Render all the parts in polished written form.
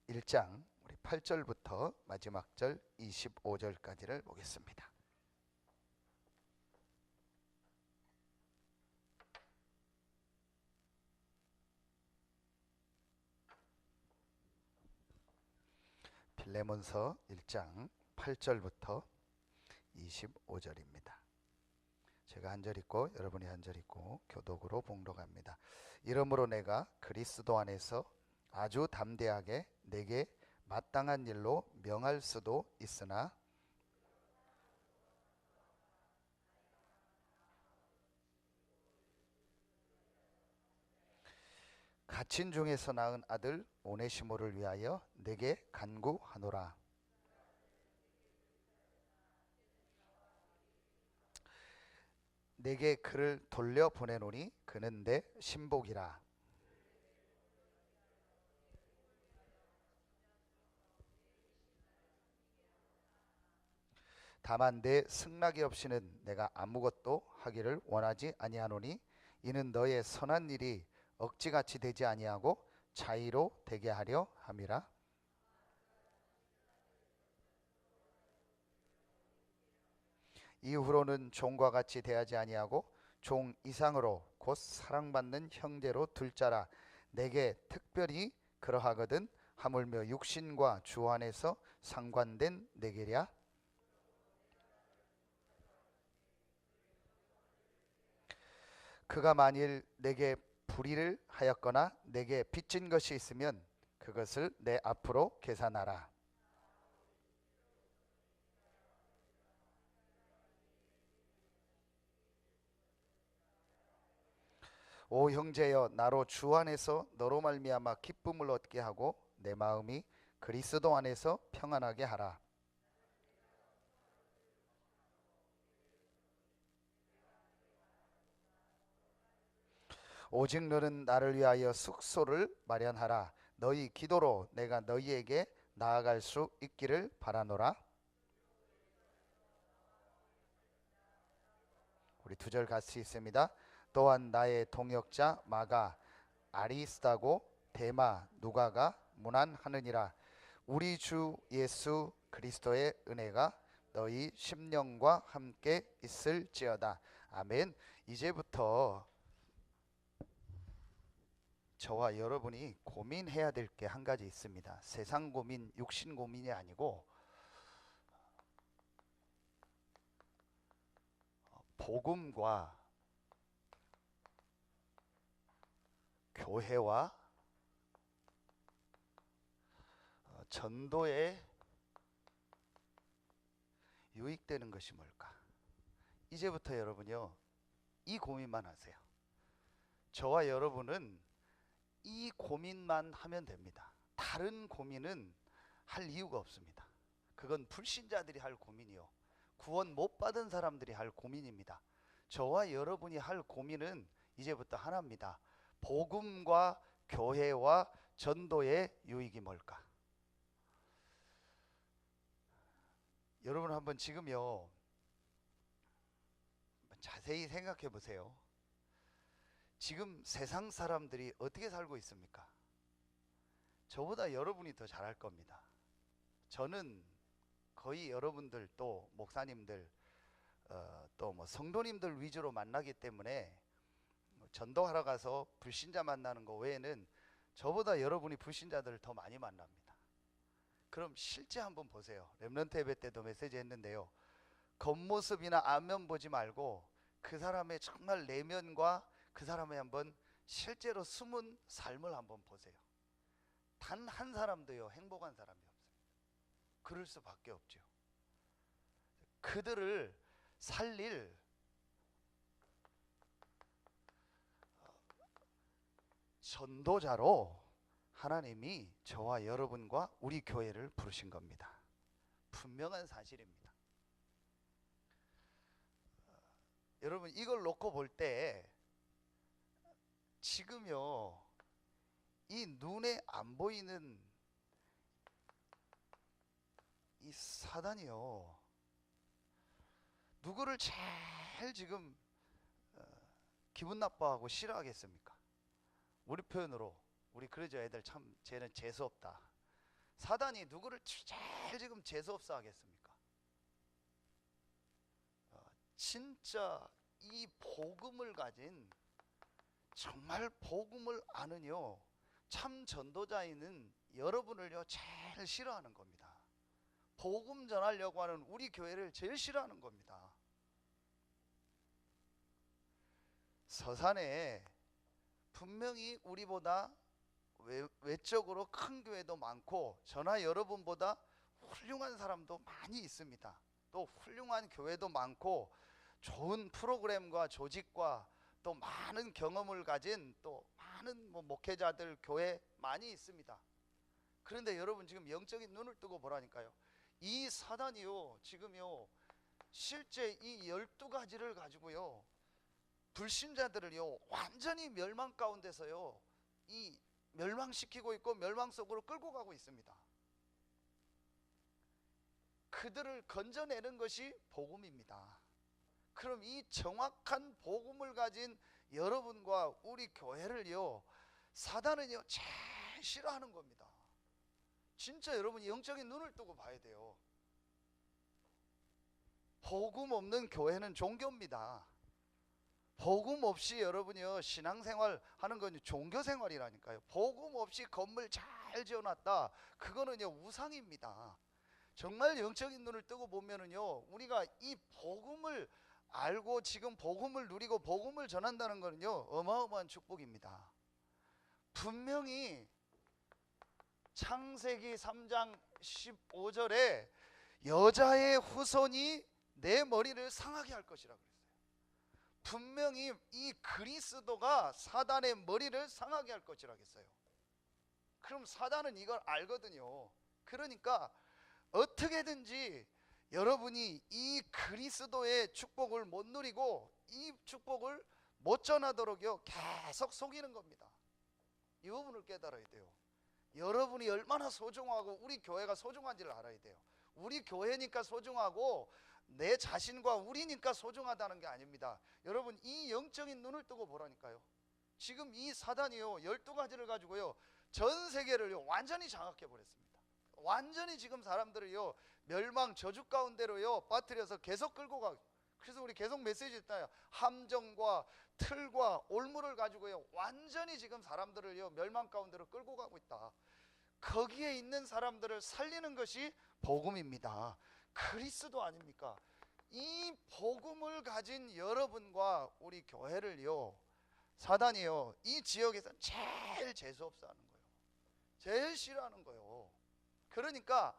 1장 우리 8절부터 마지막 절 25절까지를 보겠습니다. 빌레몬서 1장 8절부터 25절입니다. 제가 한 절 읽고 여러분이 한 절 읽고 교독으로 봉독합니다. 이러므로 내가 그리스도 안에서 아주 담대하게 내게 마땅한 일로 명할 수도 있으나 갇힌 중에서 낳은 아들 오네시모를 위하여 내게 간구하노라. 내게 그를 돌려 보내노니 그는 내 신복이라. 다만 내 승낙이 없이는 내가 아무것도 하기를 원하지 아니하노니 이는 너의 선한 일이 억지같이 되지 아니하고 자의로 되게 하려 함이라. 이후로는 종과 같이 대하지 아니하고 종 이상으로 곧 사랑받는 형제로 둘 자라. 내게 특별히 그러하거든 하물며 육신과 주 안에서 상관된 내게랴. 그가 만일 내게 불의를 하였거나 내게 빚진 것이 있으면 그것을 내 앞으로 계산하라. 오 형제여, 나로 주 안에서 너로 말미암아 기쁨을 얻게 하고 내 마음이 그리스도 안에서 평안하게 하라. 오직 너는 나를 위하여 숙소를 마련하라. 너희 기도로 내가 너희에게 나아갈 수 있기를 바라노라. 우리 두 절 같이 있습니다. 또한 나의 동역자 마가 아리스다고 데마 누가가 문안하느니라. 우리 주 예수 그리스도의 은혜가 너희 심령과 함께 있을지어다. 아멘. 이제부터 저와 여러분이 고민해야 될 게 한 가지 있습니다. 세상 고민, 육신 고민이 아니고 복음과 교회와 전도에 유익되는 것이 뭘까? 이제부터 여러분요, 이 고민만 하세요. 저와 여러분은 이 고민만 하면 됩니다. 다른 고민은 할 이유가 없습니다. 그건 불신자들이 할 고민이요, 구원 못 받은 사람들이 할 고민입니다. 저와 여러분이 할 고민은 이제부터 하나입니다. 복음과 교회와 전도의 유익이 뭘까? 여러분 한번 지금요 자세히 생각해 보세요. 지금 세상 사람들이 어떻게 살고 있습니까? 저보다 여러분이 더 잘할 겁니다. 저는 거의 여러분들 또 목사님들 또 뭐 성도님들 위주로 만나기 때문에 전도하러 가서 불신자 만나는 거 외에는 저보다 여러분이 불신자들을 더 많이 만납니다. 그럼 실제 한번 보세요. 렘넌트 예배 때도 메시지 했는데요, 겉모습이나 안면 보지 말고 그 사람의 정말 내면과 그 사람의 한번 실제로 숨은 삶을 한번 보세요. 단 한 사람도요 행복한 사람이 없습니다. 그럴 수밖에 없죠. 그들을 살릴 전도자로 하나님이 저와 여러분과 우리 교회를 부르신 겁니다. 분명한 사실입니다. 여러분 이걸 놓고 볼 때 지금요 이 눈에 안 보이는 이 사단이요 누구를 제일 지금 기분 나빠하고 싫어하겠습니까? 우리 표현으로 우리 그러죠. 애들 참 쟤는 재수없다. 사단이 누구를 제일 지금 재수없어 하겠습니까? 진짜 이 복음을 가진, 정말 복음을 아는요 참 전도자인은 여러분을요 제일 싫어하는 겁니다. 복음 전하려고 하는 우리 교회를 제일 싫어하는 겁니다. 서산에 분명히 우리보다 외적으로 큰 교회도 많고 저나 여러분보다 훌륭한 사람도 많이 있습니다. 또 훌륭한 교회도 많고 좋은 프로그램과 조직과 또 많은 경험을 가진 또 많은 목회자들 교회 많이 있습니다. 그런데 여러분 지금 영적인 눈을 뜨고 보라니까요. 이 사단이요 지금요 실제 이 12가지를 가지고요 불신자들을요 완전히 멸망 가운데서요 이 멸망시키고 있고 멸망 속으로 끌고 가고 있습니다. 그들을 건져내는 것이 복음입니다. 그럼 이 정확한 복음을 가진 여러분과 우리 교회를요 사단은요 제일 싫어하는 겁니다. 진짜 여러분이 영적인 눈을 뜨고 봐야 돼요. 복음 없는 교회는 종교입니다. 복음 없이 여러분이요 신앙생활 하는 건 종교생활이라니까요. 복음 없이 건물 잘 지어놨다, 그거는요 우상입니다. 정말 영적인 눈을 뜨고 보면은요 우리가 이 복음을 알고 지금 복음을 누리고 복음을 전한다는 거는요 어마어마한 축복입니다. 분명히 창세기 3장 15절에 여자의 후손이 내 머리를 상하게 할 것이라 그랬어요. 분명히 이 그리스도가 사단의 머리를 상하게 할 것이라 했어요. 그럼 사단은 이걸 알거든요. 그러니까 어떻게든지 여러분이 이 그리스도의 축복을 못 누리고 이 축복을 못 전하도록요 계속 속이는 겁니다. 이 부분을 깨달아야 돼요. 여러분이 얼마나 소중하고 우리 교회가 소중한지를 알아야 돼요. 우리 교회니까 소중하고 내 자신과 우리니까 소중하다는 게 아닙니다. 여러분 이 영적인 눈을 뜨고 보라니까요. 지금 이 사단이요 12가지를 가지고요 전 세계를요 완전히 장악해 버렸습니다. 완전히 지금 사람들을요 멸망 저주 가운데로요 빠뜨려서 계속 끌고 가. 그래서 우리 계속 메시지 했잖아요. 함정과 틀과 올무를 가지고요 완전히 지금 사람들을요 멸망 가운데로 끌고 가고 있다. 거기에 있는 사람들을 살리는 것이 복음입니다. 그리스도 아닙니까? 이 복음을 가진 여러분과 우리 교회를요 사단이요 이 지역에서 제일 재수없어 하는 거예요. 제일 싫어하는 거예요. 그러니까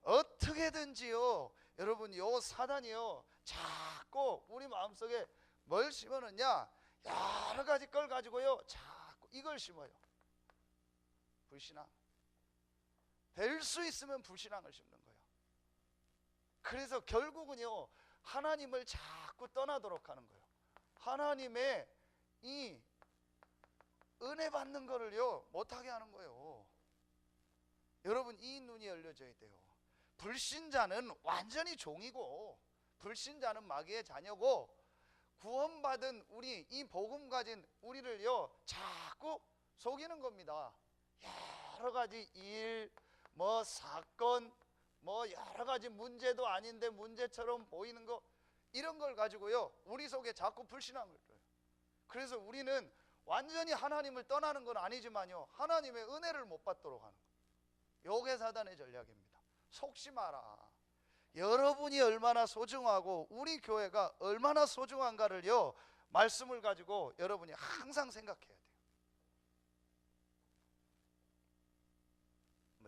어떻게든지요 여러분 요 사단이요 자꾸 우리 마음속에 뭘 심어놓냐, 여러 가지 걸 가지고요 자꾸 이걸 심어요. 불신앙. 될 수 있으면 불신앙을 심는 거예요. 그래서 결국은요 하나님을 자꾸 떠나도록 하는 거예요. 하나님의 이 은혜 받는 거를요 못하게 하는 거예요. 여러분 이 눈이 열려져야 돼요. 불신자는 완전히 종이고 불신자는 마귀의 자녀고 구원받은 우리 이 복음 가진 우리를요 자꾸 속이는 겁니다. 여러 가지 일, 사건, 여러 가지 문제도 아닌데 문제처럼 보이는 거, 이런 걸 가지고요 우리 속에 자꾸 불신앙을 줘요. 그래서 우리는 완전히 하나님을 떠나는 건 아니지만요 하나님의 은혜를 못 받도록 하는 거예요. 요게 사단의 전략입니다. 속지 마라. 여러분이 얼마나 소중하고 우리 교회가 얼마나 소중한가를요 말씀을 가지고 여러분이 항상 생각해야 돼요.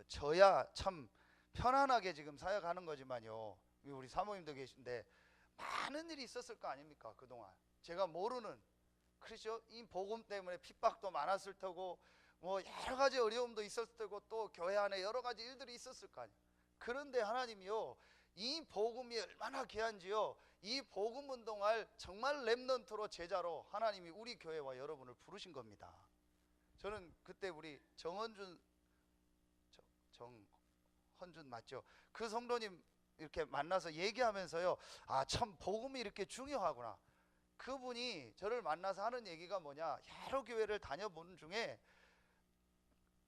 저야 참 편안하게 지금 사역하는 거지만요 우리 사모님도 계신데 많은 일이 있었을 거 아닙니까? 그동안 제가 모르는, 그렇죠? 이 복음 때문에 핍박도 많았을 테고 여러 가지 어려움도 있었을 테고 또 교회 안에 여러 가지 일들이 있었을 거 아니에요. 그런데 하나님이요 이 복음이 얼마나 귀한지요 이 복음 운동할 정말 렘넌트로 제자로 하나님이 우리 교회와 여러분을 부르신 겁니다. 저는 그때 우리 정헌준 맞죠? 그 성도님 이렇게 만나서 얘기하면서요 아 참 복음이 이렇게 중요하구나. 그분이 저를 만나서 하는 얘기가 뭐냐, 여러 교회를 다녀보는 중에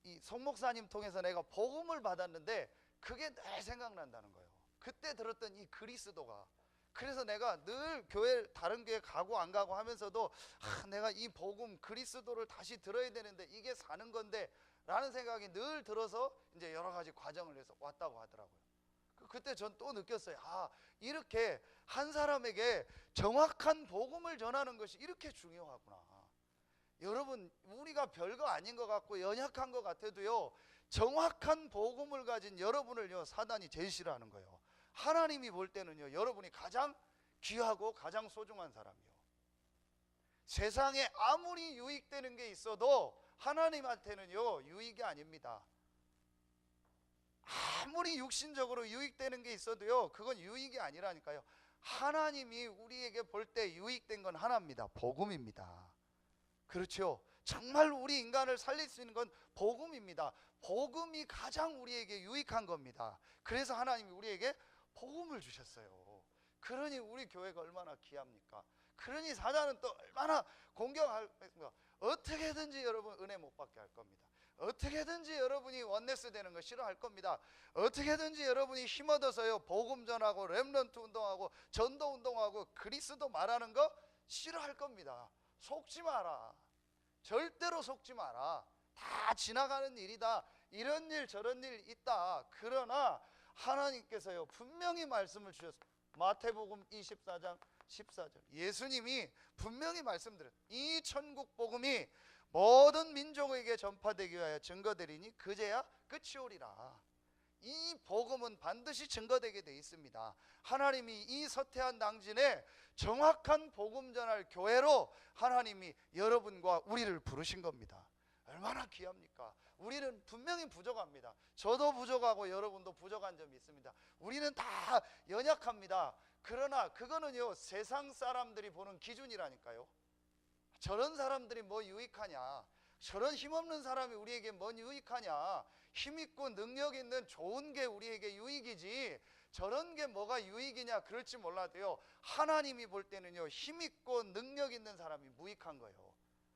이 송목사님 통해서 내가 복음을 받았는데 그게 늘 생각난다는 거예요. 그때 들었던 이 그리스도가. 그래서 내가 늘 교회 다른 교회 가고 안 가고 하면서도 내가 이 복음 그리스도를 다시 들어야 되는데 이게 사는 건데 라는 생각이 늘 들어서 이제 여러 가지 과정을 해서 왔다고 하더라고요. 그때 전 또 느꼈어요. 이렇게 한 사람에게 정확한 복음을 전하는 것이 이렇게 중요하구나. 여러분, 우리가 별거 아닌 것 같고 연약한 것 같아도요, 정확한 복음을 가진 여러분을요, 사단이 제일 싫어하는 거예요. 하나님이 볼 때는요, 여러분이 가장 귀하고 가장 소중한 사람이요. 세상에 아무리 유익되는 게 있어도 하나님한테는요, 유익이 아닙니다. 아무리 육신적으로 유익되는 게 있어도요, 그건 유익이 아니라니까요. 하나님이 우리에게 볼 때 유익된 건 하나입니다. 복음입니다. 그렇죠. 정말 우리 인간을 살릴 수 있는 건 복음입니다. 복음이 가장 우리에게 유익한 겁니다. 그래서 하나님이 우리에게 복음을 주셨어요. 그러니 우리 교회가 얼마나 귀합니까? 그러니 사단은 또 얼마나 공격할까? 어떻게든지 여러분 은혜 못 받게 할 겁니다. 어떻게든지 여러분이 원네스 되는 거 싫어할 겁니다. 어떻게든지 여러분이 힘얻어서요, 복음 전하고 렘넌트 운동하고 전도 운동하고 그리스도 말하는 거 싫어할 겁니다. 속지 마라. 절대로 속지 마라. 다 지나가는 일이다. 이런 일 저런 일 있다. 그러나 하나님께서요, 분명히 말씀을 주셨습니다. 마태복음 24장 14절 예수님이 분명히 말씀드렸어요. 이 천국 복음이 모든 민족에게 전파되기 위하여 증거되리니 그제야 끝이 오리라. 이 복음은 반드시 증거되게 돼 있습니다. 하나님이 이 서태한 당진에 정확한 복음 전할 교회로 하나님이 여러분과 우리를 부르신 겁니다. 얼마나 귀합니까? 우리는 분명히 부족합니다. 저도 부족하고 여러분도 부족한 점이 있습니다. 우리는 다 연약합니다. 그러나 그거는요, 세상 사람들이 보는 기준이라니까요. 저런 사람들이 뭐 유익하냐, 저런 힘없는 사람이 우리에게 뭔 유익하냐, 힘있고 능력 있는 좋은 게 우리에게 유익이지 저런 게 뭐가 유익이냐 그럴지 몰라도요, 하나님이 볼 때는요, 힘있고 능력 있는 사람이 무익한 거예요.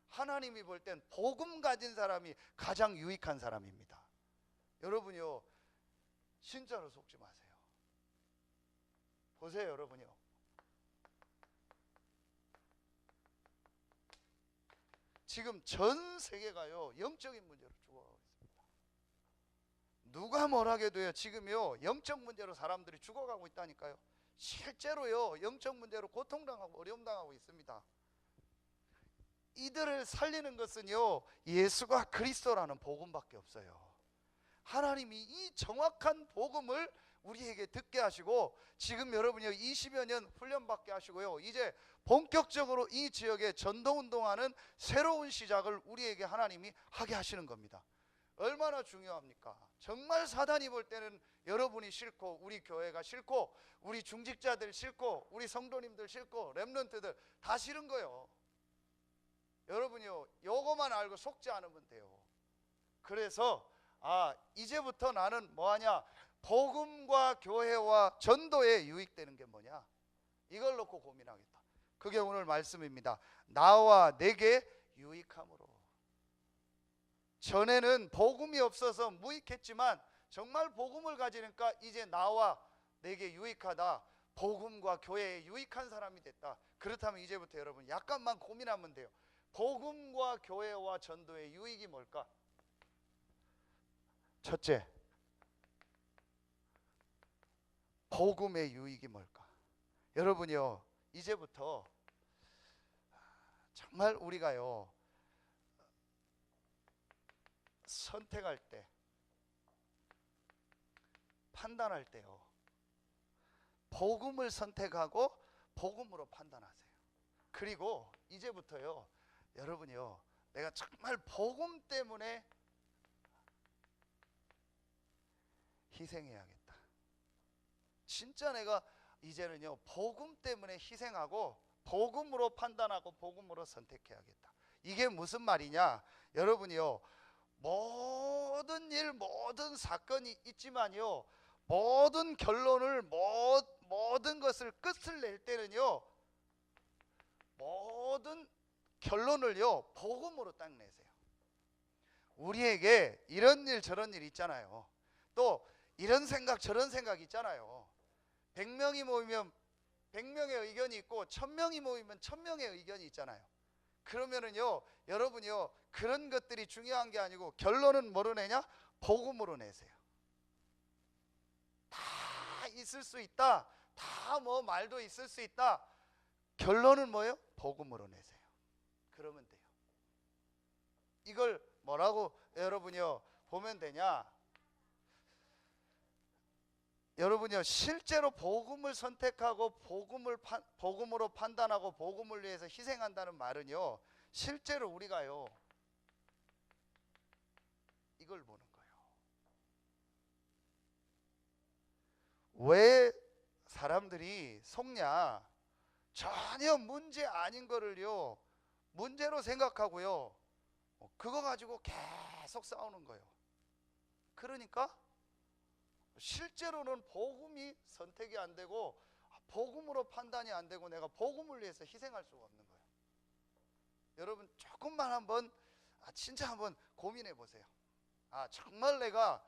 하나님이 볼 땐 복음 가진 사람이 가장 유익한 사람입니다. 여러분요, 진짜로 속지 마세요. 보세요, 여러분요. 지금 전 세계가요, 영적인 문제로 죽어가고 있습니다. 누가 뭘 하게도요, 지금요, 영적 문제로 사람들이 죽어가고 있다니까요. 실제로요, 영적 문제로 고통당하고 어려움당하고 있습니다. 이들을 살리는 것은요, 예수가 그리스도라는 복음밖에 없어요. 하나님이 이 정확한 복음을 우리에게 듣게 하시고, 지금 여러분이 20여 년 훈련받게 하시고요, 이제 본격적으로 이 지역에 전도운동하는 새로운 시작을 우리에게 하나님이 하게 하시는 겁니다. 얼마나 중요합니까? 정말 사단이 볼 때는 여러분이 싫고 우리 교회가 싫고 우리 중직자들 싫고 우리 성도님들 싫고 렘넌트들 다 싫은 거예요. 여러분이요, 요거만 알고 속지 않으면 돼요. 그래서 이제부터 나는 뭐하냐, 복음과 교회와 전도에 유익되는 게 뭐냐, 이걸 놓고 고민하겠다. 그게 오늘 말씀입니다. 나와 내게 유익함으로. 전에는 복음이 없어서 무익했지만 정말 복음을 가지니까 이제 나와 내게 유익하다, 복음과 교회에 유익한 사람이 됐다. 그렇다면 이제부터 여러분 약간만 고민하면 돼요. 복음과 교회와 전도의 유익이 뭘까? 첫째, 복음의 유익이 뭘까? 여러분이요, 이제부터 정말 우리가요, 선택할 때, 판단할 때요, 복음을 선택하고 복음으로 판단하세요. 그리고 이제부터요, 여러분이요, 내가 정말 복음 때문에 희생해야겠다. 진짜 내가 이제는요, 복음 때문에 희생하고 복음으로 판단하고 복음으로 선택해야겠다. 이게 무슨 말이냐? 여러분이요, 모든 일, 모든 사건이 있지만요, 모든 결론을, 모든 것을 끝을 낼 때는요, 모든 결론을요, 복음으로 딱 내세요. 우리에게 이런 일 저런 일 있잖아요. 또 이런 생각 저런 생각 있잖아요. 100명이 모이면 100명의 의견이 있고 1000명이 모이면 1000명의 의견이 있잖아요. 그러면은요, 여러분이요, 그런 것들이 중요한 게 아니고 결론은 뭐로 내냐? 복음으로 내세요. 다 있을 수 있다. 다 뭐 말도 있을 수 있다. 결론은 뭐예요? 복음으로 내세요. 그러면 돼요. 이걸 뭐라고 여러분이요 보면 되냐? 여러분이요, 실제로 복음을 선택하고 복음으로 판단하고 복음을 위해서 희생한다는 말은요, 실제로 우리가요 이걸 보는 거예요. 왜 사람들이 속냐? 전혀 문제 아닌 거를요 문제로 생각하고요, 그거 가지고 계속 싸우는 거예요. 그러니까 실제로는 복음이 선택이 안 되고 복음으로 판단이 안 되고 내가 복음을 위해서 희생할 수가 없는 거예요. 여러분 조금만 한번 진짜 한번 고민해 보세요. 정말 내가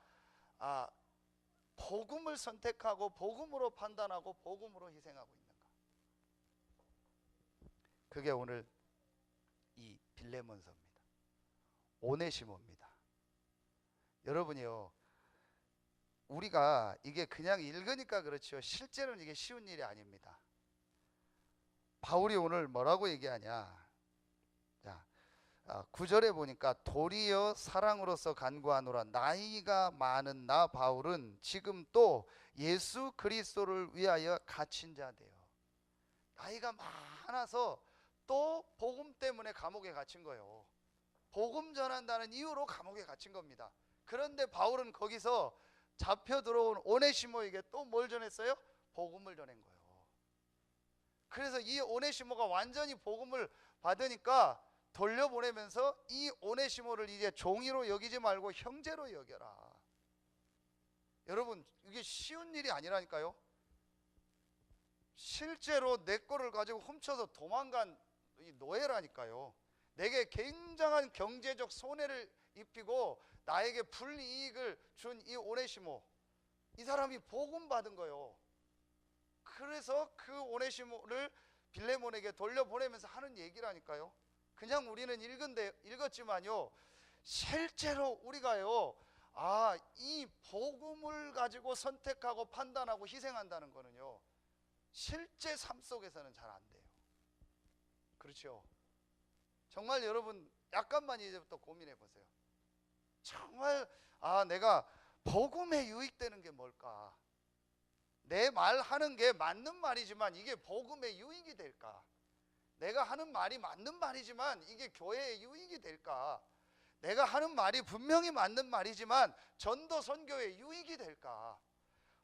복음을 선택하고 복음으로 판단하고 복음으로 희생하고 있는가? 그게 오늘 이 빌레몬서입니다. 오네시모입니다. 여러분이요, 우리가 이게 그냥 읽으니까 그렇죠. 실제로는 이게 쉬운 일이 아닙니다. 바울이 오늘 뭐라고 얘기하냐? 자, 9절에 보니까 도리어 사랑으로서 간구하노라. 나이가 많은 나 바울은 지금 또 예수 그리스도를 위하여 갇힌 자 되어. 나이가 많아서 또 복음 때문에 감옥에 갇힌 거예요. 복음 전한다는 이유로 감옥에 갇힌 겁니다. 그런데 바울은 거기서 잡혀 들어온 오네시모에게 또 뭘 전했어요? 복음을 전한 거예요. 그래서 이 오네시모가 완전히 복음을 받으니까 돌려보내면서 이 오네시모를 이제 종이로 여기지 말고 형제로 여겨라. 여러분 이게 쉬운 일이 아니라니까요. 실제로 내 거를 가지고 훔쳐서 도망간 이 노예라니까요. 내게 굉장한 경제적 손해를 입히고 나에게 불이익을 준 이 오네시모, 이 사람이 복음 받은 거예요. 그래서 그 오네시모를 빌레몬에게 돌려보내면서 하는 얘기라니까요. 그냥 우리는 읽었지만요, 실제로 우리가요, 이 복음을 가지고 선택하고 판단하고 희생한다는 거는요, 실제 삶 속에서는 잘 안 돼요. 그렇죠? 정말 여러분 약간만 이제부터 고민해 보세요. 정말 내가 복음에 유익되는 게 뭘까? 내 말하는 게 맞는 말이지만 이게 복음에 유익이 될까? 내가 하는 말이 맞는 말이지만 이게 교회에 유익이 될까? 내가 하는 말이 분명히 맞는 말이지만 전도 선교에 유익이 될까?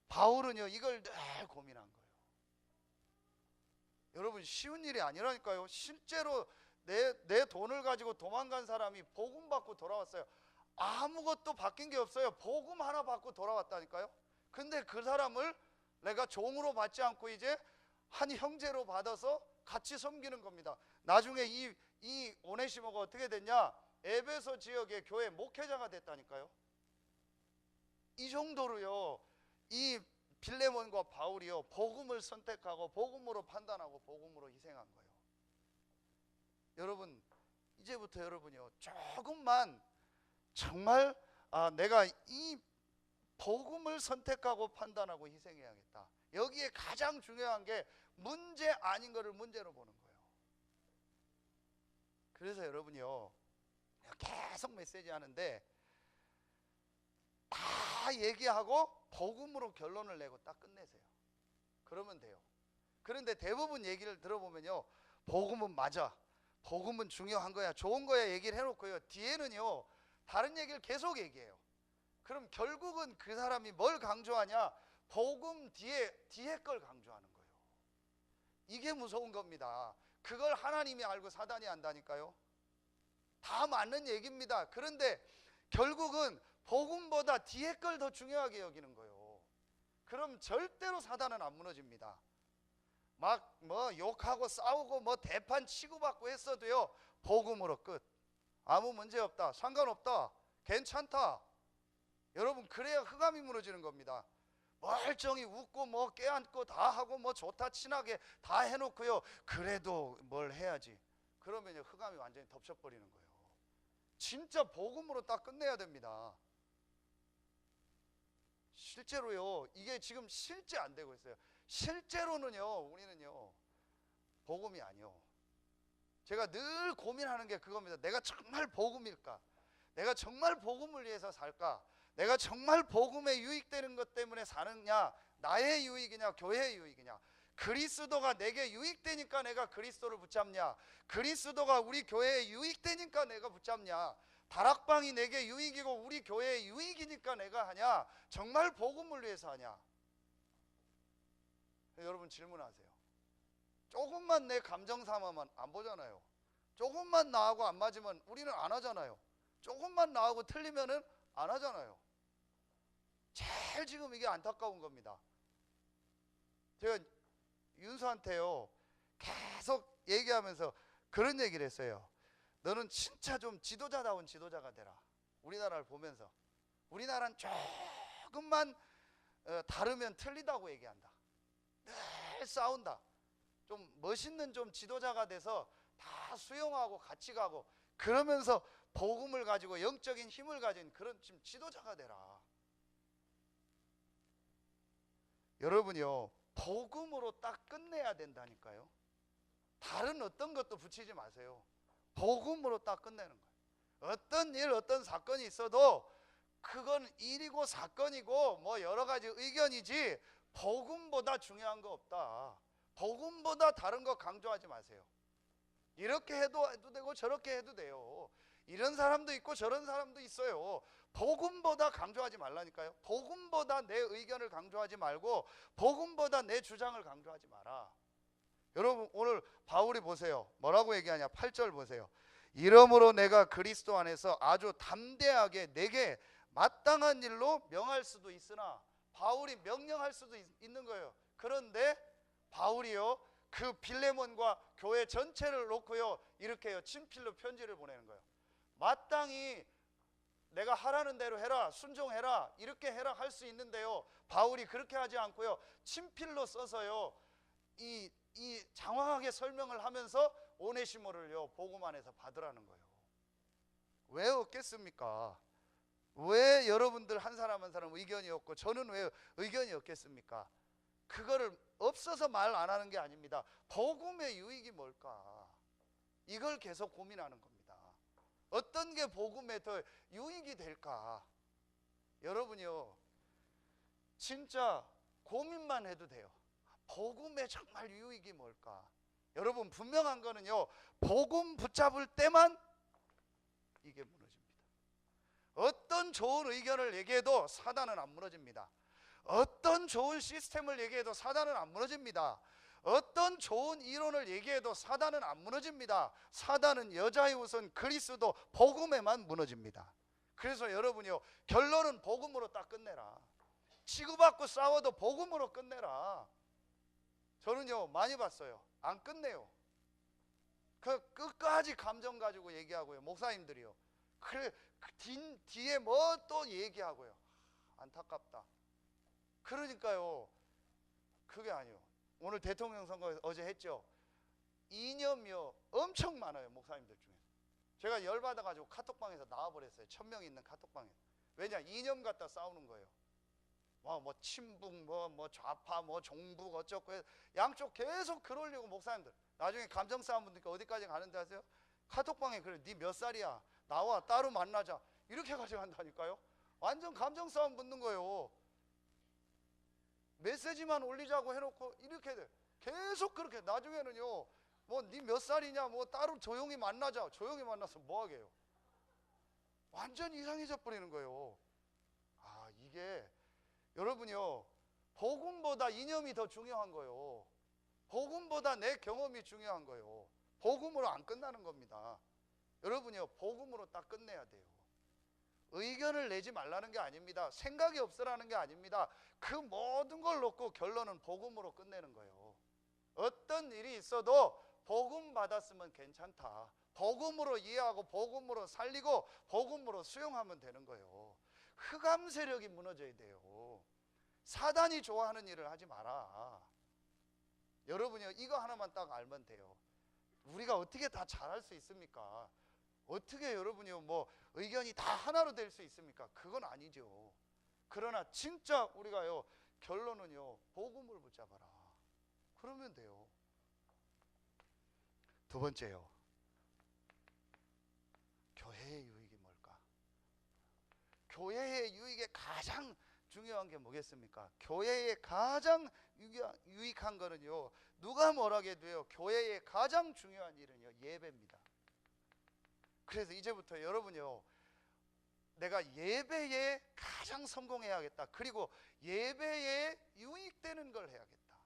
바울은요 이걸 늘 고민한 거예요. 여러분 쉬운 일이 아니라니까요. 실제로 내 돈을 가지고 도망간 사람이 복음 받고 돌아왔어요. 아무것도 바뀐 게 없어요. 복음 하나 받고 돌아왔다니까요. 근데 그 사람을 내가 종으로 받지 않고 이제 한 형제로 받아서 같이 섬기는 겁니다. 나중에 이 오네시모가 어떻게 됐냐? 에베소 지역의 교회 목회자가 됐다니까요. 이 정도로요 이 빌레몬과 바울이요 복음을 선택하고 복음으로 판단하고 복음으로 희생한 거예요. 여러분 이제부터 여러분이요 조금만 정말 내가 이 복음을 선택하고 판단하고 희생해야겠다. 여기에 가장 중요한 게 문제 아닌 것을 문제로 보는 거예요. 그래서 여러분이요 계속 메시지 하는데 다 얘기하고 복음으로 결론을 내고 딱 끝내세요. 그러면 돼요. 그런데 대부분 얘기를 들어보면요 복음은 맞아, 복음은 중요한 거야, 좋은 거야 얘기를 해놓고요 뒤에는요 다른 얘기를 계속 얘기해요. 그럼 결국은 그 사람이 뭘 강조하냐? 복음 뒤에 걸 강조하는 거예요. 이게 무서운 겁니다. 그걸 하나님이 알고 사단이 안다니까요. 다 맞는 얘기입니다. 그런데 결국은 복음보다 뒤에 걸 더 중요하게 여기는 거예요. 그럼 절대로 사단은 안 무너집니다. 막 뭐 욕하고 싸우고 뭐 대판 치고받고 했어도요 복음으로 끝. 아무 문제 없다, 상관없다, 괜찮다. 여러분, 그래야 흑암이 무너지는 겁니다. 멀쩡히 웃고 뭐 껴안고 다 하고 뭐 좋다 친하게 다 해놓고요, 그래도 뭘 해야지. 그러면 흑암이 완전히 덮쳐버리는 거예요. 진짜 복음으로 딱 끝내야 됩니다. 실제로요, 이게 지금 실제 안 되고 있어요. 실제로는요, 우리는요 복음이 아니요. 제가 늘 고민하는 게 그겁니다. 내가 정말 복음일까? 내가 정말 복음을 위해서 살까? 내가 정말 복음에 유익되는 것 때문에 사느냐, 나의 유익이냐, 교회의 유익이냐. 그리스도가 내게 유익되니까 내가 그리스도를 붙잡냐, 그리스도가 우리 교회에 유익되니까 내가 붙잡냐, 다락방이 내게 유익이고 우리 교회에 유익이니까 내가 하냐, 정말 복음을 위해서 하냐. 여러분 질문하세요. 조금만 내 감정 상하면 안 보잖아요. 조금만 나하고 안 맞으면 우리는 안 하잖아요. 조금만 나하고 틀리면은 안 하잖아요. 제일 지금 이게 안타까운 겁니다. 제가 윤수한테요 계속 얘기하면서 그런 얘기를 했어요. 너는 진짜 좀 지도자다운 지도자가 되라. 우리나라를 보면서. 우리나라는 조금만 다르면 틀리다고 얘기한다. 늘 싸운다. 좀 멋있는 좀 지도자가 돼서 다 수용하고 같이 가고, 그러면서 복음을 가지고 영적인 힘을 가진 그런 지금 지도자가 되라. 여러분이요, 복음으로 딱 끝내야 된다니까요. 다른 어떤 것도 붙이지 마세요. 복음으로 딱 끝내는 거예요. 어떤 일, 어떤 사건이 있어도 그건 일이고 사건이고 뭐 여러 가지 의견이지 복음보다 중요한 거 없다. 복음보다 다른 거 강조하지 마세요. 이렇게 해도 되고 저렇게 해도 돼요. 이런 사람도 있고 저런 사람도 있어요. 복음보다 강조하지 말라니까요. 복음보다 내 의견을 강조하지 말고 복음보다 내 주장을 강조하지 마라. 여러분, 오늘 바울이 보세요. 뭐라고 얘기하냐? 8절 보세요. 이러므로 내가 그리스도 안에서 아주 담대하게 내게 마땅한 일로 명할 수도 있으나, 바울이 명령할 수도 있는 거예요. 그런데 바울이요, 그 빌레몬과 교회 전체를 놓고요, 이렇게요 친필로 편지를 보내는 거예요. 마땅히 내가 하라는 대로 해라, 순종해라, 이렇게 해라 할 수 있는데요, 바울이 그렇게 하지 않고요, 친필로 써서요 이 장황하게 설명을 하면서 오네시모를요 복음 안에서 받으라는 거예요. 왜 없겠습니까? 왜 여러분들 한 사람 한 사람 의견이 없고 저는 왜 의견이 없겠습니까? 그거를 없어서 말 안 하는 게 아닙니다. 복음의 유익이 뭘까? 이걸 계속 고민하는 겁니다. 어떤 게 복음에 더 유익이 될까? 여러분이요, 진짜 고민만 해도 돼요. 복음에 정말 유익이 뭘까? 여러분, 분명한 거는요, 복음 붙잡을 때만 이게 무너집니다. 어떤 좋은 의견을 얘기해도 사단은 안 무너집니다. 어떤 좋은 시스템을 얘기해도 사단은 안 무너집니다. 어떤 좋은 이론을 얘기해도 사단은 안 무너집니다. 사단은 여자의 우선 그리스도 복음에만 무너집니다. 그래서 여러분이요, 결론은 복음으로 딱 끝내라. 치고받고 싸워도 복음으로 끝내라. 저는요 많이 봤어요. 안 끝내요. 그 끝까지 감정 가지고 얘기하고요. 목사님들이요. 그래 뒤에 뭐 또 얘기하고요. 안타깝다. 그러니까요, 그게 아니요. 오늘 대통령 선거 어제 했죠. 이념이요 엄청 많아요. 목사님들 중에. 제가 열받아가지고 카톡방에서 나와버렸어요. 1000명 있는 카톡방에. 왜냐, 이념 갖다 싸우는 거예요. 뭐 친북, 뭐 좌파, 뭐 종북 어쩌고 해서 양쪽 계속 글 올리고, 목사님들 나중에 감정 싸움 붙으니까 어디까지 가는지 아세요? 카톡방에 그래, 니 몇 살이야? 나와 따로 만나자, 이렇게 가져간다니까요. 완전 감정 싸움 붙는 거예요. 메시지만 올리자고 해놓고 이렇게 돼. 계속 그렇게. 나중에는요, 뭐 니 몇 살이냐, 뭐 따로 조용히 만나자. 조용히 만나서 뭐 하게요? 완전 이상해져 버리는 거예요. 아, 이게 여러분이요, 복음보다 이념이 더 중요한 거예요. 복음보다 내 경험이 중요한 거예요. 복음으로 안 끝나는 겁니다. 여러분이요, 복음으로 딱 끝내야 돼요. 의견을 내지 말라는 게 아닙니다. 생각이 없으라는 게 아닙니다. 그 모든 걸 놓고 결론은 복음으로 끝내는 거예요. 어떤 일이 있어도 복음 받았으면 괜찮다. 복음으로 이해하고 복음으로 살리고 복음으로 수용하면 되는 거예요. 흑암 세력이 무너져야 돼요. 사단이 좋아하는 일을 하지 마라. 여러분이요, 이거 하나만 딱 알면 돼요. 우리가 어떻게 다 잘할 수 있습니까? 어떻게 여러분이요, 뭐 의견이 다 하나로 될 수 있습니까? 그건 아니죠. 그러나 진짜 우리가요, 결론은요, 복음을 붙잡아라. 그러면 돼요. 두 번째요, 교회의 유익이 뭘까? 교회의 유익에 가장 중요한 게 뭐겠습니까? 교회에 가장 유익한 거는요, 누가 뭐라고 해도요, 교회의 가장 중요한 일은요, 예배입니다. 그래서 이제부터 여러분요, 내가 예배에 가장 성공해야겠다. 그리고 예배에 유익되는 걸 해야겠다.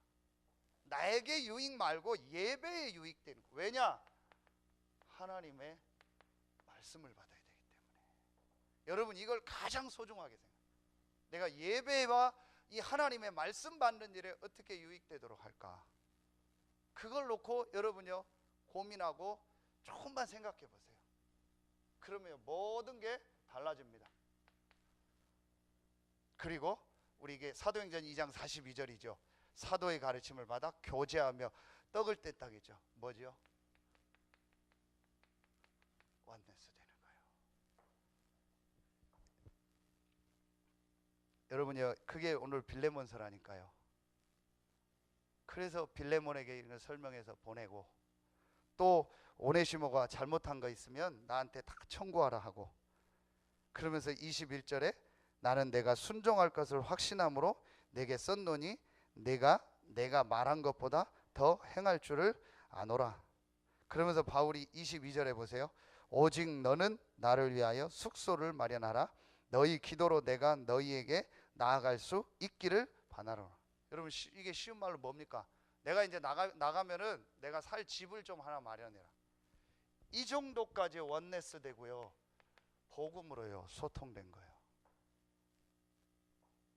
나에게 유익 말고 예배에 유익되는 거. 왜냐? 하나님의 말씀을 받아야 되기 때문에. 여러분, 이걸 가장 소중하게 생각해요. 내가 예배와 이 하나님의 말씀 받는 일에 어떻게 유익되도록 할까? 그걸 놓고 여러분요, 고민하고 조금만 생각해 보세요. 그러면 모든 게 달라집니다. 그리고 우리 이게 사도행전 2장 42절이죠. 사도의 가르침을 받아 교제하며 떡을 뗐다 했죠. 뭐죠? 원네스 되는 거예요. 여러분요, 그게 오늘 빌레몬서라니까요. 그래서 빌레몬에게 이런 설명해서 보내고, 또 오네시모가 잘못한 거 있으면 나한테 다 청구하라 하고, 그러면서 21절에 나는 내가 순종할 것을 확신함으로 내게 썼노니 내가 말한 것보다 더 행할 줄을 아노라. 그러면서 바울이 22절에 보세요. 오직 너는 나를 위하여 숙소를 마련하라. 너희 기도로 내가 너희에게 나아갈 수 있기를 바라노라. 여러분, 이게 쉬운 말로 뭡니까? 내가 이제 나가면은 내가 살 집을 좀 하나 마련해라. 이 정도까지 원네스 되고요, 복음으로요, 소통된 거예요.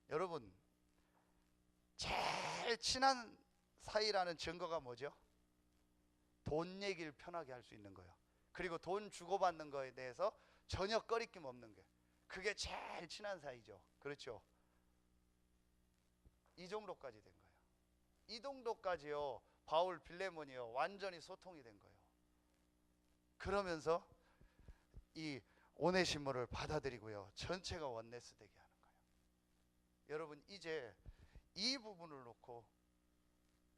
여러분, 제일 친한 사이라는 증거가 뭐죠? 돈 얘기를 편하게 할 수 있는 거예요. 그리고 돈 주고받는 거에 대해서 전혀 꺼리낌 없는 게, 그게 제일 친한 사이죠. 그렇죠? 이 정도까지 된 거예요. 이 정도까지요, 바울 빌레몬이요, 완전히 소통이 된 거예요. 그러면서 이 오네시모를 받아들이고요, 전체가 원네스 되게 하는 거예요. 여러분, 이제 이 부분을 놓고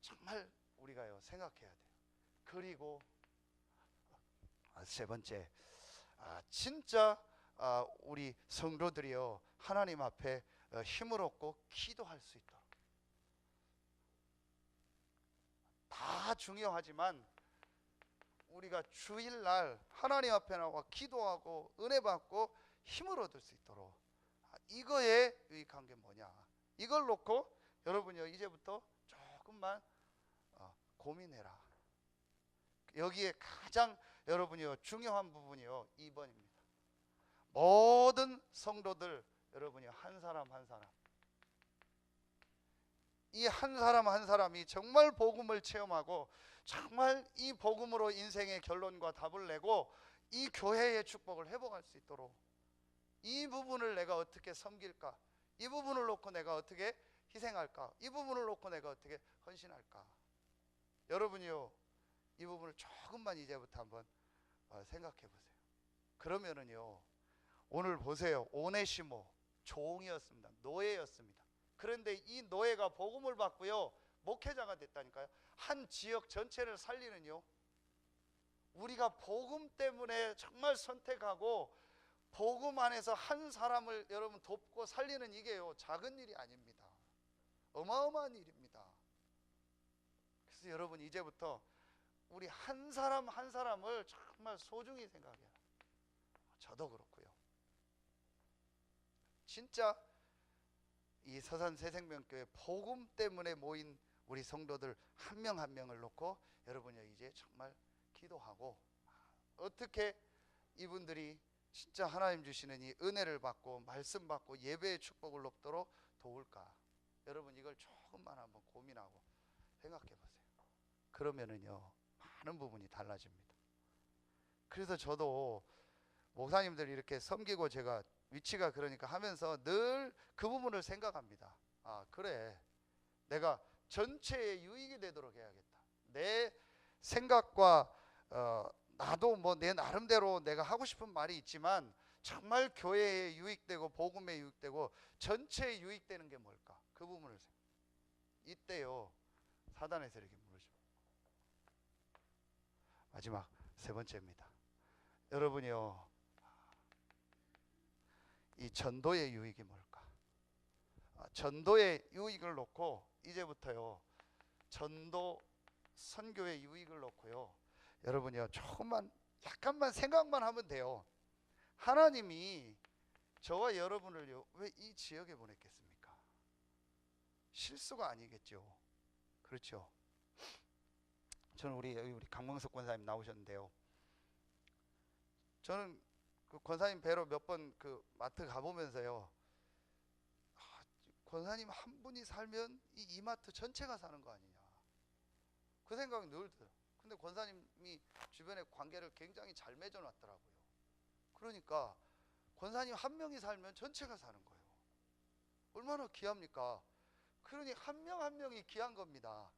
정말 우리가요, 생각해야 돼요. 그리고 세 번째, 진짜 우리 성도들이요, 하나님 앞에 힘을 얻고 기도할 수 있도록. 다 중요하지만 우리가 주일날 하나님 앞에 나와 기도하고 은혜 받고 힘을 얻을 수 있도록, 이거에 유익한 게 뭐냐, 이걸 놓고 여러분이요, 이제부터 조금만 고민해라. 여기에 가장 여러분이요, 중요한 부분이요, 2번입니다. 모든 성도들 여러분이 한 사람 한 사람, 이 한 사람 한 사람이 정말 복음을 체험하고 정말 이 복음으로 인생의 결론과 답을 내고 이 교회의 축복을 회복할 수 있도록, 이 부분을 내가 어떻게 섬길까, 이 부분을 놓고 내가 어떻게 희생할까, 이 부분을 놓고 내가 어떻게 헌신할까. 여러분이요, 이 부분을 조금만 이제부터 한번 생각해 보세요. 그러면은요, 오늘 보세요. 오네시모 종이었습니다. 노예였습니다. 그런데 이 노예가 복음을 받고요, 목회자가 됐다니까요. 한 지역 전체를 살리는요, 우리가 복음 때문에 정말 선택하고 복음 안에서 한 사람을 여러분 돕고 살리는, 이게요, 작은 일이 아닙니다. 어마어마한 일입니다. 그래서 여러분, 이제부터 우리 한 사람 한 사람을 정말 소중히 생각해요. 저도 그렇고요. 진짜 이 서산 새생명교회 복음 때문에 모인 우리 성도들 한 명 한 명을 놓고 여러분이 이제 정말 기도하고, 어떻게 이분들이 진짜 하나님 주시는 이 은혜를 받고 말씀 받고 예배의 축복을 얻도록 도울까. 여러분, 이걸 조금만 한번 고민하고 생각해 보세요. 그러면은요, 많은 부분이 달라집니다. 그래서 저도 목사님들 이렇게 섬기고 제가 위치가 그러니까 하면서 늘 그 부분을 생각합니다. 아, 그래. 내가 전체의 유익이 되도록 해야겠다. 내 생각과 나도 뭐 내 나름대로 내가 하고 싶은 말이 있지만 정말 교회에 유익되고 복음에 유익되고 전체에 유익되는 게 뭘까? 그 부분을 이때요 사단의 세력이 무너져. 마지막 세 번째입니다. 여러분이요, 이 전도의 유익이 뭘까? 전도의 유익을 놓고 이제부터요 전도 선교의 유익을 놓고요 여러분이요 조금만 약간만 생각만 하면 돼요. 하나님이 저와 여러분을요 왜 이 지역에 보냈겠습니까? 실수가 아니겠죠. 그렇죠. 저는 우리 강광석 권사님 나오셨는데요, 저는 그 권사님 뵈러 몇 번 그 마트 가보면서요, 권사님 한 분이 살면 이 이마트 전체가 사는 거 아니냐, 그 생각이 늘 들어요. 근데 권사님이 주변에 관계를 굉장히 잘 맺어놨더라고요. 그러니까 권사님 한 명이 살면 전체가 사는 거예요. 얼마나 귀합니까? 그러니 한 명 한 명이 귀한 겁니다.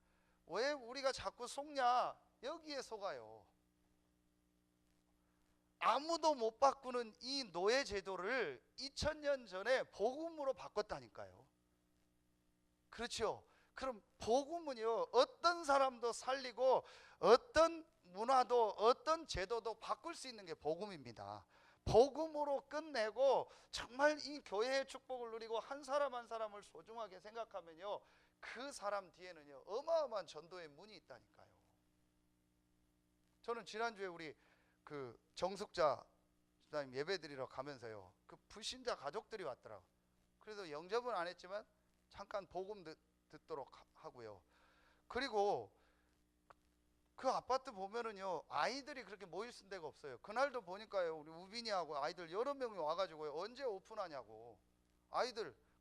왜 우리가 자꾸 속냐? 여기에 속아요. 아무도 못 바꾸는 이 노예 제도를 2000년 전에 복음으로 바꿨다니까요. 그렇죠. 그럼 복음은요 어떤 사람도 살리고 어떤 문화도 어떤 제도도 바꿀 수 있는 게 복음입니다. 복음으로 끝내고 정말 이 교회의 축복을 누리고 한 사람 한 사람을 소중하게 생각하면요 그 사람 뒤에는요 어마어마한 전도의 문이 있다니까요. 저는 지난주에 우리 그 정숙자 주님 예배드리러 가면서요 그 불신자 가족들이 왔더라고. 그래서 영접은 안 했지만 잠깐 복음 듣도록 하고요. 그리고 그 아파트 보면은요 아이들이 그렇게 모일 수 있는 데가 없어요. 그날도 보니까요 우리 우빈이하고 아이들 여러 명이 와가지고요 언제 오픈하냐고.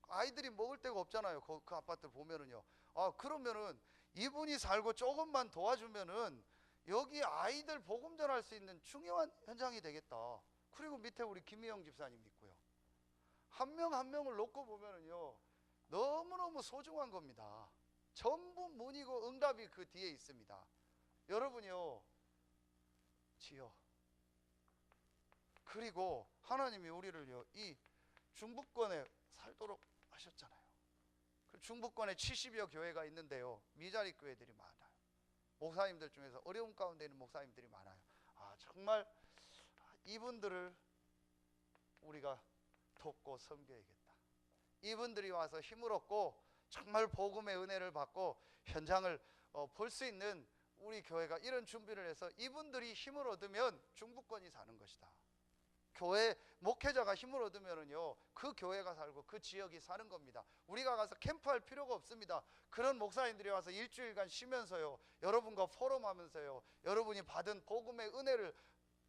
아이들이 먹을 데가 없잖아요. 그 아파트 보면은요. 아, 그러면은 이분이 살고 조금만 도와주면은 여기 아이들 복음 전할 수 있는 중요한 현장이 되겠다. 그리고 밑에 우리 김희영 집사님 있고요. 한 명 한 명을 놓고 보면은요 너무너무 소중한 겁니다. 전부 문이고 응답이 그 뒤에 있습니다. 여러분이요 지요. 그리고 하나님이 우리를요 이 중부권에 살도록 하셨잖아요. 그 중부권에 70여 교회가 있는데요 미자리 교회들이 많아요. 목사님들 중에서 어려운 가운데 있는 목사님들이 많아요. 아, 정말 이분들을 우리가 돕고 섬겨야겠다. 이분들이 와서 힘을 얻고 정말 복음의 은혜를 받고 현장을 볼 수 있는 우리 교회가 이런 준비를 해서 이분들이 힘을 얻으면 중부권이 사는 것이다. 교회 목회자가 힘을 얻으면은요 그 교회가 살고 그 지역이 사는 겁니다. 우리가 가서 캠프할 필요가 없습니다. 그런 목사님들이 와서 일주일간 쉬면서요 여러분과 포럼하면서요 여러분이 받은 복음의 은혜를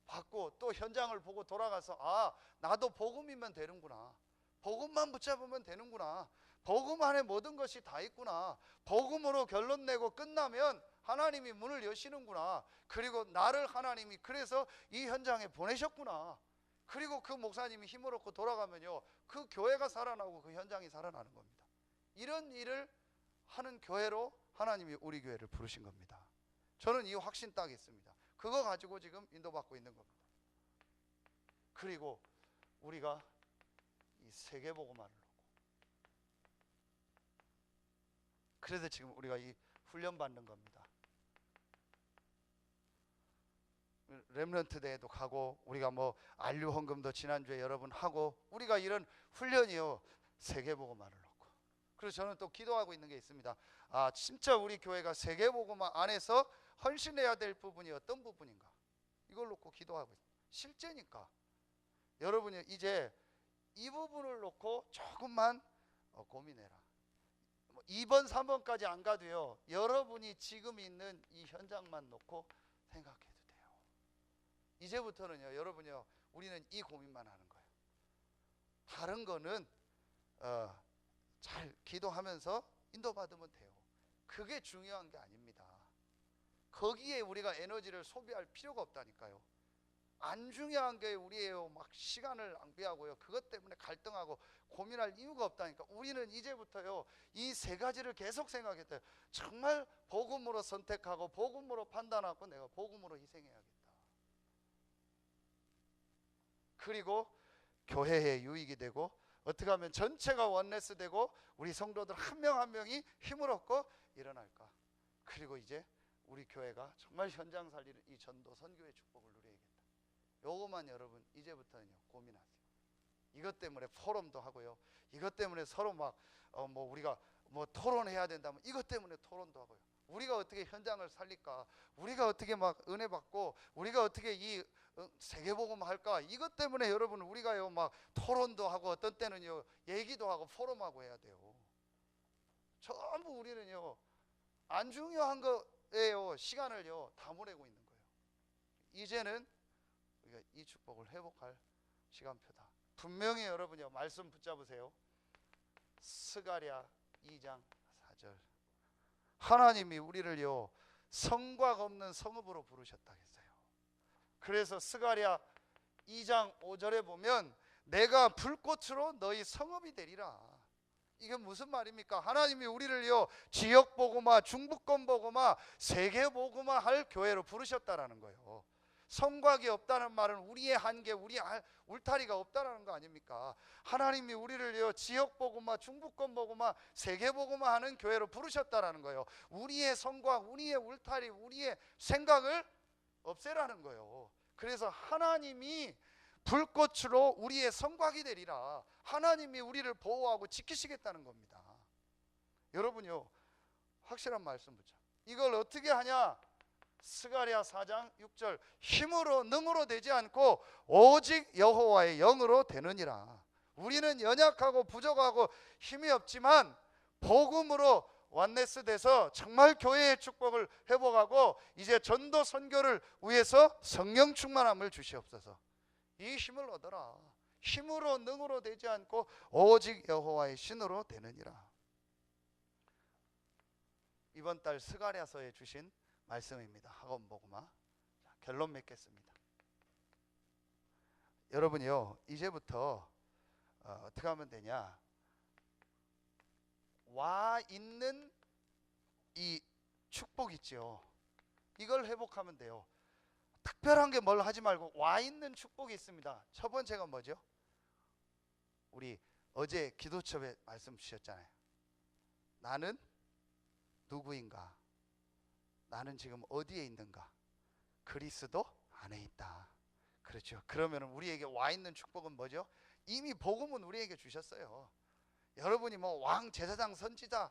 받고 또 현장을 보고 돌아가서 아, 나도 복음이면 되는구나, 복음만 붙잡으면 되는구나, 복음 안에 모든 것이 다 있구나, 복음으로 결론 내고 끝나면 하나님이 문을 여시는구나, 그리고 나를 하나님이 그래서 이 현장에 보내셨구나, 그리고 그 목사님이 힘을 얻고 돌아가면요 그 교회가 살아나고 그 현장이 살아나는 겁니다. 이런 일을 하는 교회로 하나님이 우리 교회를 부르신 겁니다. 저는 이 확신 딱 있습니다. 그거 가지고 지금 인도받고 있는 겁니다. 그리고 우리가 이 세계복음화를 놓고, 그래서 지금 우리가 이 훈련 받는 겁니다. 렘넌트 대회도 가고 우리가 뭐 안류 헌금도 지난주에 여러분 하고 우리가 이런 훈련이요 세계복음화를 놓고. 그래서 저는 또 기도하고 있는 게 있습니다. 아, 진짜 우리 교회가 세계복음화 안에서 헌신해야 될 부분이 어떤 부분인가, 이걸 놓고 기도하고 있습니다. 실제니까 여러분이 이제 이 부분을 놓고 조금만 고민해라. 2번 3번까지 안 가도요 여러분이 지금 있는 이 현장만 놓고 생각해도 돼요. 이제부터는요 여러분이요 우리는 이 고민만 하는 거예요. 다른 거는 잘 기도하면서 인도받으면 돼요. 그게 중요한 게 아닙니다. 거기에 우리가 에너지를 소비할 필요가 없다니까요. 안 중요한 게 우리예요. 막 시간을 낭비하고요. 그것 때문에 갈등하고 고민할 이유가 없다니까. 우리는 이제부터요, 이 세 가지를 계속 생각했대요. 정말 복음으로 선택하고 복음으로 판단하고 내가 복음으로 희생해야겠다. 그리고 교회에 유익이 되고 어떻게 하면 전체가 원네스 되고 우리 성도들 한 명 한 명이 힘을 얻고 일어날까. 그리고 이제 우리 교회가 정말 현장 살리는 이 전도 선교의 축복을 누려야겠다. 요것만 여러분 이제부터는요 고민하세요. 이것 때문에 포럼도 하고요. 이것 때문에 서로 막 우리가 토론해야 된다면 이것 때문에 토론도 하고요. 우리가 어떻게 현장을 살릴까? 우리가 어떻게 막 은혜 받고 우리가 어떻게 이 세계복음 할까? 이것 때문에 여러분 우리가요 막 토론도 하고 어떤 때는요 얘기도 하고 포럼하고 해야 돼요. 전부 우리는요 안 중요한 거에요 시간을요 다 보내고 있는 거예요. 이제는 우리가 이 축복을 회복할 시간표다. 분명히 여러분요 말씀 붙잡으세요. 스가랴 2장 4절. 하나님이 우리를요 성곽 없는 성읍으로 부르셨다 했어요. 그래서 스가랴 2장 5절에 보면 내가 불꽃으로 너희 성읍이 되리라. 이게 무슨 말입니까? 하나님이 우리를요 지역 복음화, 중부권 복음화, 세계 복음화 할 교회로 부르셨다라는 거예요. 성곽이 없다는 말은 우리의 한계, 우리의 울타리가 없다는 거 아닙니까? 하나님이 우리를요 지역 복음화, 중부권 복음화, 세계 복음화 하는 교회로 부르셨다라는 거예요. 우리의 성곽, 우리의 울타리, 우리의 생각을 없애라는 거예요. 그래서 하나님이 불꽃으로 우리의 성곽이 되리라. 하나님이 우리를 보호하고 지키시겠다는 겁니다. 여러분요 확실한 말씀 붙여. 이걸 어떻게 하냐? 스가랴 4장 6절. 힘으로 능으로 되지 않고 오직 여호와의 영으로 되느니라. 우리는 연약하고 부족하고 힘이 없지만 복음으로 원네스 돼서 정말 교회의 축복을 회복하고 이제 전도 선교를 위해서 성령 충만함을 주시옵소서. 이 힘을 얻어라. 힘으로 능으로 되지 않고 오직 여호와의 신으로 되느니라. 이번 달 스가랴서에 주신 말씀입니다. 학원 복음화. 결론 맺겠습니다. 여러분이요 이제부터 어떻게 하면 되냐? 와 있는 이 축복 있죠. 이걸 회복하면 돼요. 특별한 게 뭘 하지 말고 와 있는 축복이 있습니다. 첫 번째가 뭐죠? 우리 어제 기도첩에 말씀 주셨잖아요. 나는 누구인가? 나는 지금 어디에 있는가? 그리스도 안에 있다. 그렇죠. 그러면 우리에게 와 있는 축복은 뭐죠? 이미 복음은 우리에게 주셨어요. 여러분이 왕, 제사장, 선지자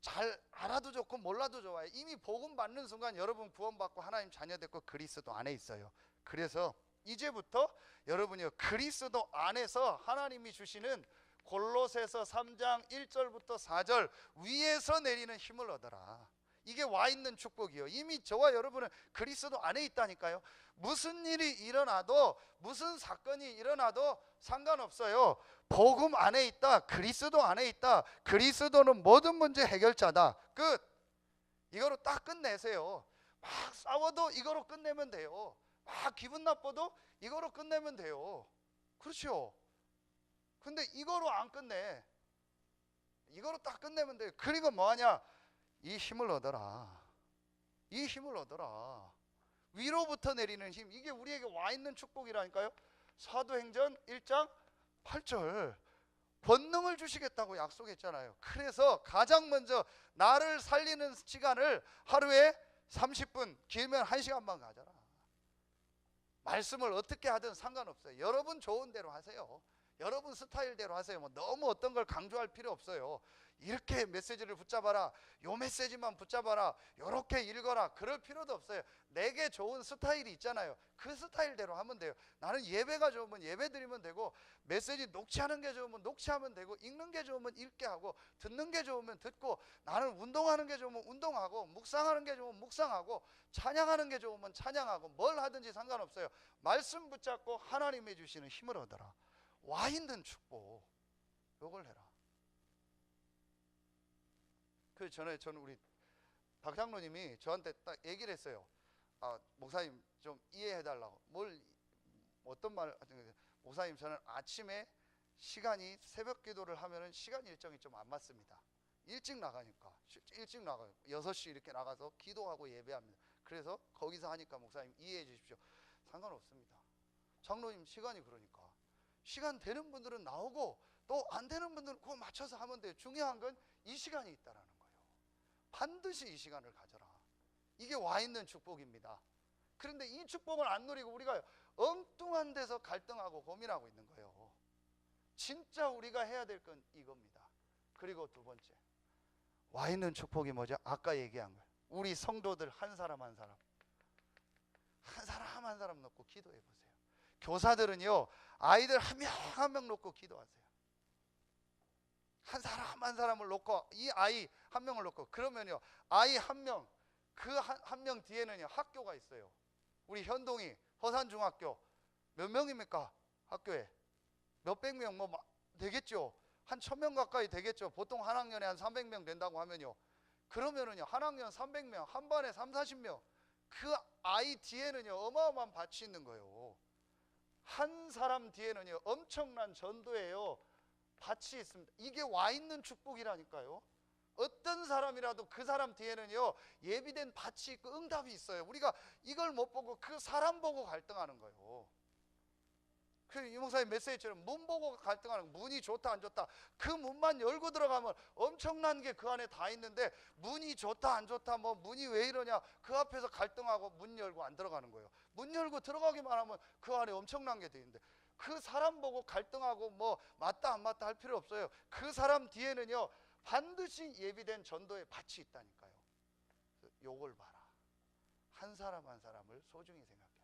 잘 알아도 좋고 몰라도 좋아요. 이미 복음 받는 순간 여러분 구원받고 하나님 자녀 됐고 그리스도 안에 있어요. 그래서 이제부터 여러분이요 그리스도 안에서 하나님이 주시는 골로새서 3장 1절부터 4절 위에서 내리는 힘을 얻어라. 이게 와 있는 축복이요. 이미 저와 여러분은 그리스도 안에 있다니까요. 무슨 일이 일어나도 무슨 사건이 일어나도 상관없어요. 복음 안에 있다. 그리스도 안에 있다. 그리스도는 모든 문제 해결자다. 끝. 이거로 딱 끝내세요. 막 싸워도 이거로 끝내면 돼요. 막 기분 나빠도 이거로 끝내면 돼요. 그렇죠. 근데 이거로 안 끝내. 이거로 딱 끝내면 돼요. 그리고 뭐하냐? 이 힘을 얻어라. 이 힘을 얻어라. 위로부터 내리는 힘. 이게 우리에게 와 있는 축복이라니까요. 사도행전 1장 8절. 권능을 주시겠다고 약속했잖아요. 그래서 가장 먼저 나를 살리는 시간을 하루에 30분, 길면 1시간만 가져라. 말씀을 어떻게 하든 상관없어요. 여러분 좋은 대로 하세요. 여러분 스타일대로 하세요. 너무 어떤 걸 강조할 필요 없어요. 이렇게 메시지를 붙잡아라, 요 메시지만 붙잡아라, 요렇게 읽어라, 그럴 필요도 없어요. 내게 좋은 스타일이 있잖아요. 그 스타일대로 하면 돼요. 나는 예배가 좋으면 예배 드리면 되고, 메시지 녹취하는 게 좋으면 녹취하면 되고, 읽는 게 좋으면 읽게 하고, 듣는 게 좋으면 듣고, 나는 운동하는 게 좋으면 운동하고, 묵상하는 게 좋으면 묵상하고, 찬양하는 게 좋으면 찬양하고, 뭘 하든지 상관없어요. 말씀 붙잡고 하나님이 주시는 힘을 얻어라. 와 있는 축복, 요걸 해라. 그래서 저는 우리 박 장로님이 저한테 딱 얘기를 했어요. 목사님 좀 이해해 달라고. 뭘 어떤 말 하는 거예요? 목사님 저는 아침에 시간이 새벽 기도를 하면은 시간 일정이 좀 안 맞습니다. 일찍 나가니까 일찍 나가요. 6시 이렇게 나가서 기도하고 예배합니다. 그래서 거기서 하니까 목사님 이해해 주십시오. 상관없습니다. 장로님 시간이 그러니까 시간 되는 분들은 나오고 또 안 되는 분들은 그거 맞춰서 하면 돼요. 중요한 건 이 시간이 있다라는 거예요. 반드시 이 시간을 가져라. 이게 와 있는 축복입니다. 그런데 이 축복을 안 누리고 우리가 엉뚱한 데서 갈등하고 고민하고 있는 거예요. 진짜 우리가 해야 될 건 이겁니다. 그리고 두 번째, 와 있는 축복이 뭐죠? 아까 얘기한 거예요. 우리 성도들 한 사람 한 사람 한 사람 놓고 기도해 보세요. 교사들은요, 아이들 한 명 한 명 놓고 기도하세요. 한 사람 한 사람을 놓고, 이 아이 한 명을 놓고, 그러면요 아이 한 명, 그 한 명 뒤에는요 학교가 있어요. 우리 현동이 허산중학교 몇 명입니까? 학교에 몇백 명 뭐 되겠죠. 한 1000명 가까이 되겠죠. 보통 한 학년에 한 300명 된다고 하면요, 그러면은요 한 학년 300명, 한 반에 3, 40명, 그 아이 뒤에는요 어마어마한 밭이 있는 거예요. 한 사람 뒤에는요 엄청난 전도예요. 밭이 있습니다. 이게 와 있는 축복이라니까요. 어떤 사람이라도 그 사람 뒤에는요 예비된 밭이 있고 응답이 있어요. 우리가 이걸 못 보고 그 사람 보고 갈등하는 거예요. 그 이 목사님 메시지처럼 문 보고 갈등하는 거, 문이 좋다 안 좋다, 그 문만 열고 들어가면 엄청난 게 그 안에 다 있는데, 문이 좋다 안 좋다, 뭐 문이 왜 이러냐, 그 앞에서 갈등하고 문 열고 안 들어가는 거예요. 문 열고 들어가기만 하면 그 안에 엄청난 게 돼 있는데, 그 사람 보고 갈등하고 뭐 맞다 안 맞다 할 필요 없어요. 그 사람 뒤에는요 반드시 예비된 전도의 밭이 있다니까요. 요걸 봐라. 한 사람 한 사람을 소중히 생각해라.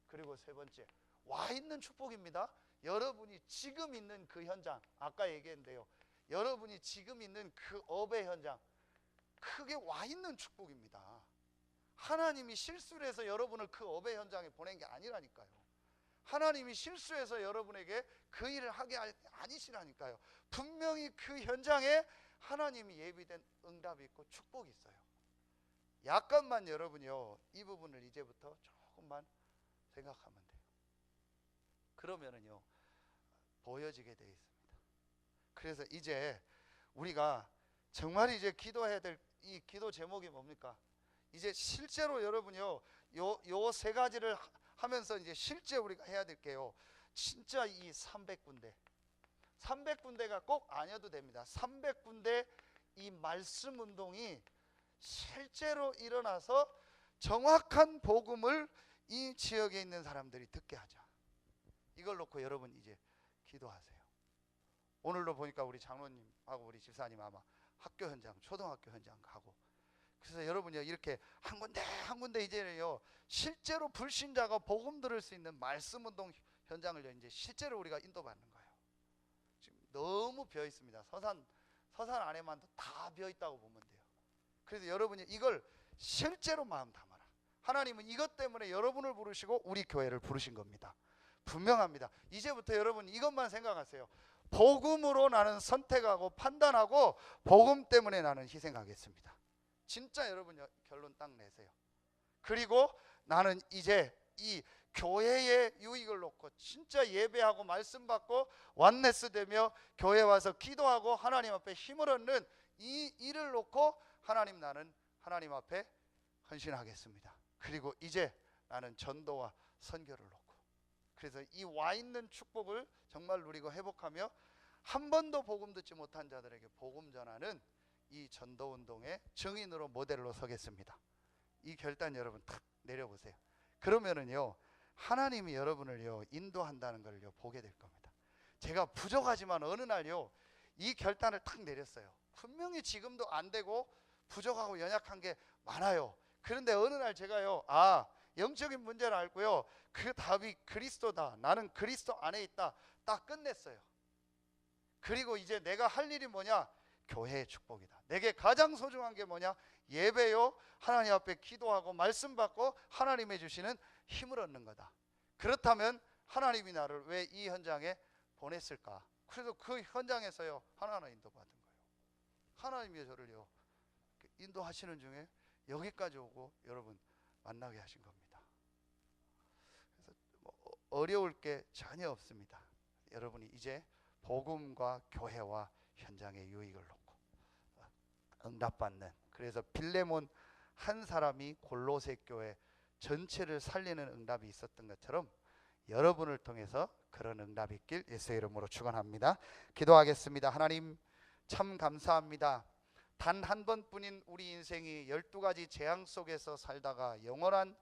그리고 세 번째, 와 있는 축복입니다. 여러분이 지금 있는 그 현장, 아까 얘기했는데요, 여러분이 지금 있는 그 업의 현장, 그게 와 있는 축복입니다. 하나님이 실수를 해서 여러분을 그 업의 현장에 보낸 게 아니라니까요. 하나님이 실수해서 여러분에게 그 일을 하게 아니시라니까요. 분명히 그 현장에 하나님이 예비된 응답이 있고 축복이 있어요. 약간만 여러분이요 이 부분을 이제부터 조금만 생각하면 돼요. 그러면은요 보여지게 되어 있습니다. 그래서 이제 우리가 정말 이제 기도해야 될 이 기도 제목이 뭡니까? 이제 실제로 여러분요 요 세 가지를 하면서 이제 실제 우리가 해야 될 게요, 진짜 이 300군데가 꼭 아니어도 됩니다. 300군데 이 말씀 운동이 실제로 일어나서 정확한 복음을 이 지역에 있는 사람들이 듣게 하자. 이걸 놓고 여러분 이제 기도하세요. 오늘도 보니까 우리 장로님하고 우리 집사님 아마 학교 현장, 초등학교 현장 가고, 그래서 여러분이 이렇게 한 군데 이제는요 실제로 불신자가 복음 들을 수 있는 말씀 운동 현장을 이제 실제로 우리가 인도받는 거예요. 지금 너무 비어 있습니다. 서산 안에만도 다 비어 있다고 보면 돼요. 그래서 여러분이 이걸 실제로 마음 담아라. 하나님은 이것 때문에 여러분을 부르시고 우리 교회를 부르신 겁니다. 분명합니다. 이제부터 여러분 이것만 생각하세요. 복음으로 나는 선택하고 판단하고 복음 때문에 나는 희생하겠습니다. 진짜 여러분 결론 딱 내세요. 그리고 나는 이제 이 교회의 유익을 놓고 진짜 예배하고 말씀 받고 완네스 되며 교회 와서 기도하고 하나님 앞에 힘을 얻는 이 일을 놓고 나는 하나님 앞에 헌신하겠습니다. 그리고 이제 나는 전도와 선교를 놓고, 그래서 이 와 있는 축복을 정말 누리고 회복하며 한 번도 복음 듣지 못한 자들에게 복음 전하는 이 전도 운동의 증인으로 모델로 서겠습니다. 이 결단 여러분 탁 내려보세요. 그러면은요 하나님이 여러분을요 인도한다는 걸요 보게 될 겁니다. 제가 부족하지만 어느 날요 이 결단을 탁 내렸어요. 분명히 지금도 안 되고 부족하고 연약한 게 많아요. 그런데 어느 날 제가요 영적인 문제를 알고요 그 답이 그리스도다, 나는 그리스도 안에 있다, 딱 끝냈어요. 그리고 이제 내가 할 일이 뭐냐? 교회의 축복이다. 내게 가장 소중한 게 뭐냐? 예배요, 하나님 앞에 기도하고 말씀 받고 하나님이 주시는 힘을 얻는 거다. 그렇다면 하나님이 나를 왜 이 현장에 보냈을까? 그래서 그 현장에서요 하나하나 인도받은 거예요. 하나님이 저를요 인도하시는 중에 여기까지 오고 여러분 만나게 하신 겁니다. 그래서 뭐 어려울 게 전혀 없습니다. 여러분이 이제 복음과 교회와 현장의 유익을 놓고 응답받는, 그래서 빌레몬 한 사람이 골로새 교회 전체를 살리는 응답이 있었던 것처럼 여러분을 통해서 그런 응답이 있길 예수의 이름으로 축원합니다. 기도하겠습니다. 하나님 참 감사합니다. 단 한 번뿐인 우리 인생이 12가지 재앙 속에서 살다가 영원한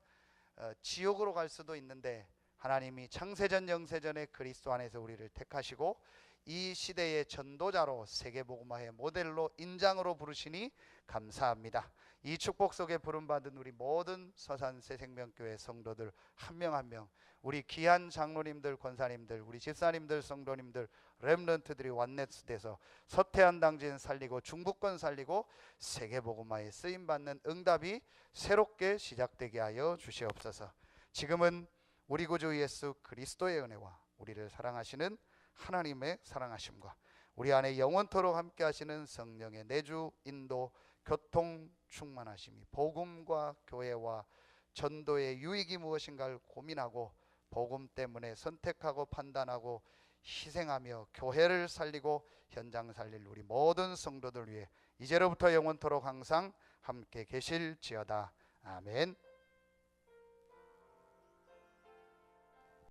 지옥으로 갈 수도 있는데, 하나님이 창세전 영세전에 그리스도 안에서 우리를 택하시고 이 시대의 전도자로 세계복음화의 모델로 인장으로 부르시니 감사합니다. 이 축복 속에 부름받은 우리 모든 서산 새생명교회 성도들 한 명 한 명, 우리 귀한 장로님들, 권사님들, 우리 집사님들, 성도님들, 렘넌트들이 완넷 돼서 서태한 당진 살리고 중부권 살리고 세계복음화에 쓰임받는 응답이 새롭게 시작되게 하여 주시옵소서. 지금은 우리 구주 예수 그리스도의 은혜와 우리를 사랑하시는 하나님의 사랑하심과 우리 안에 영원토록 함께 하시는 성령의 내주, 인도, 교통, 충만하심이 복음과 교회와 전도의 유익이 무엇인가를 고민하고 복음 때문에 선택하고 판단하고 희생하며 교회를 살리고 현장 살릴 우리 모든 성도들 위해 이제로부터 영원토록 항상 함께 계실지어다. 아멘.